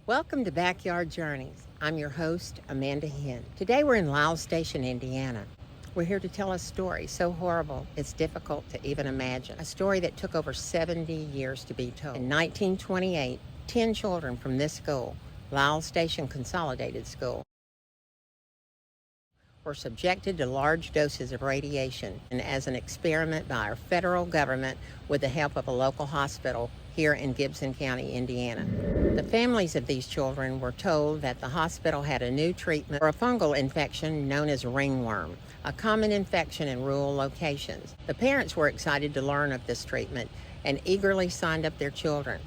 Welcome to Backyard Journeys. I'm your host, Amanda Hinn. Today we're in Lyles Station, Indiana. We're here to tell a story so horrible it's difficult to even imagine. A story that took over 70 years to be told. In 1928, 10 children from this school, Lyles Station Consolidated School, were subjected to large doses of radiation and as an experiment by our federal government with the help of a local hospital here in Gibson County, Indiana. The families of these children were told that the hospital had a new treatment for a fungal infection known as ringworm, a common infection in rural locations. The parents were excited to learn of this treatment and eagerly signed up their children.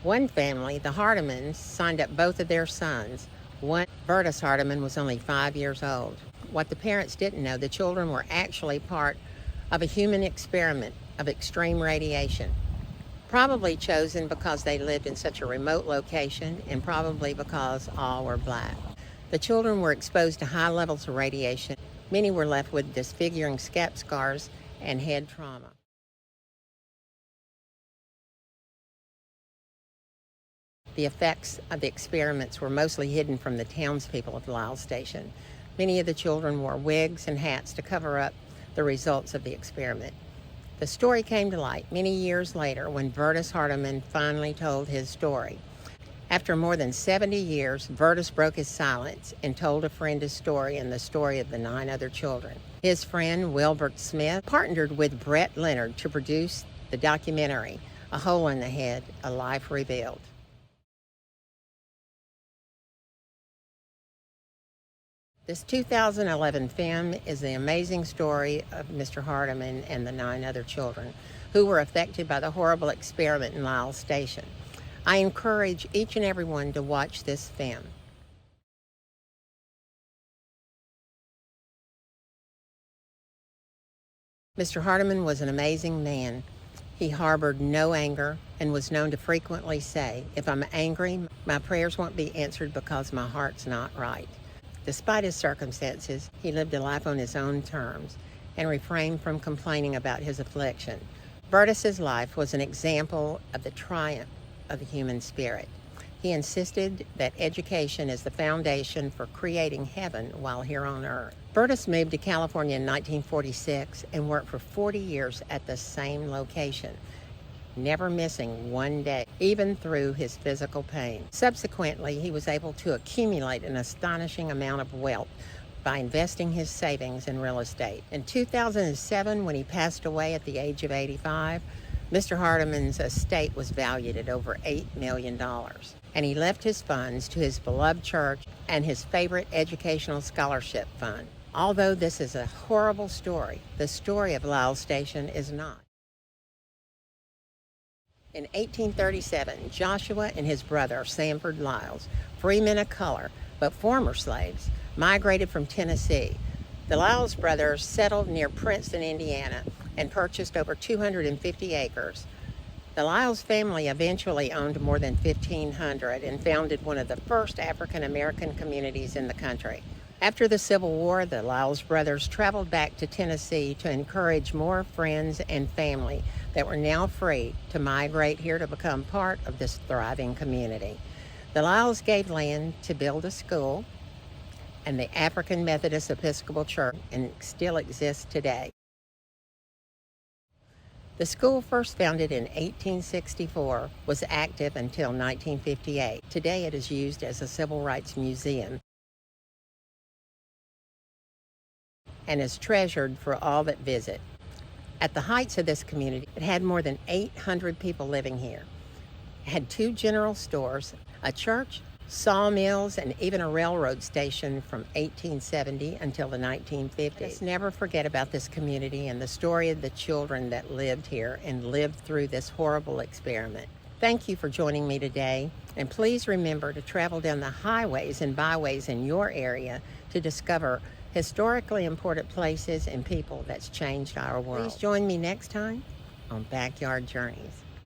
One family, the Hardimans, signed up both of their sons. One, Bertus Hardiman, was only 5 years old. What the parents didn't know, the children were actually part of a human experiment of extreme radiation, probably chosen because they lived in such a remote location and probably because all were black. The children were exposed to high levels of radiation. Many were left with disfiguring scalp scars and head trauma. The effects of the experiments were mostly hidden from the townspeople of Lyles Station. Many of the children wore wigs and hats to cover up the results of the experiment. The story came to light many years later when Bertus Hardiman finally told his story. After more than 70 years, Bertus broke his silence and told a friend his story and the story of the 9 other children. His friend, Wilbert Smith, partnered with Brett Leonard to produce the documentary, A Hole in the Head, A Life Revealed. This 2011 film is the amazing story of Mr. Hardiman and the 9 other children who were affected by the horrible experiment in Lyles Station. I encourage each and everyone to watch this film. Mr. Hardiman was an amazing man. He harbored no anger and was known to frequently say, "If I'm angry, my prayers won't be answered because my heart's not right." Despite his circumstances, he lived a life on his own terms and refrained from complaining about his affliction. Bertus's life was an example of the triumph of the human spirit. He insisted that education is the foundation for creating heaven while here on earth. Bertus moved to California in 1946 and worked for 40 years at the same location, never missing one day, even through his physical pain. Subsequently, he was able to accumulate an astonishing amount of wealth by investing his savings in real estate. In 2007, when he passed away at the age of 85, Mr. Hardiman's estate was valued at over $8 million, and he left his funds to his beloved church and his favorite educational scholarship fund. Although this is a horrible story, the story of Lyles Station is not. In 1837, Joshua and his brother, Sanford Lyles, free men of color, but former slaves, migrated from Tennessee. The Lyles brothers settled near Princeton, Indiana, and purchased over 250 acres. The Lyles family eventually owned more than 1,500 and founded one of the first African-American communities in the country. After the Civil War, the Lyles brothers traveled back to Tennessee to encourage more friends and family that were now free to migrate here to become part of this thriving community. The Lyles gave land to build a school and the African Methodist Episcopal Church, and it still exists today. The school, first founded in 1864, was active until 1958. Today it is used as a civil rights museum and is treasured for all that visit. At the heights of this community, it had more than 800 people living here. It had 2 general stores, a church, sawmills, and even a railroad station from 1870 until the 1950s. Let's never forget about this community and the story of the children that lived here and lived through this horrible experiment. Thank you for joining me today, and please remember to travel down the highways and byways in your area to discover historically important places and people that's changed our world. Please join me next time on Backyard Journeys.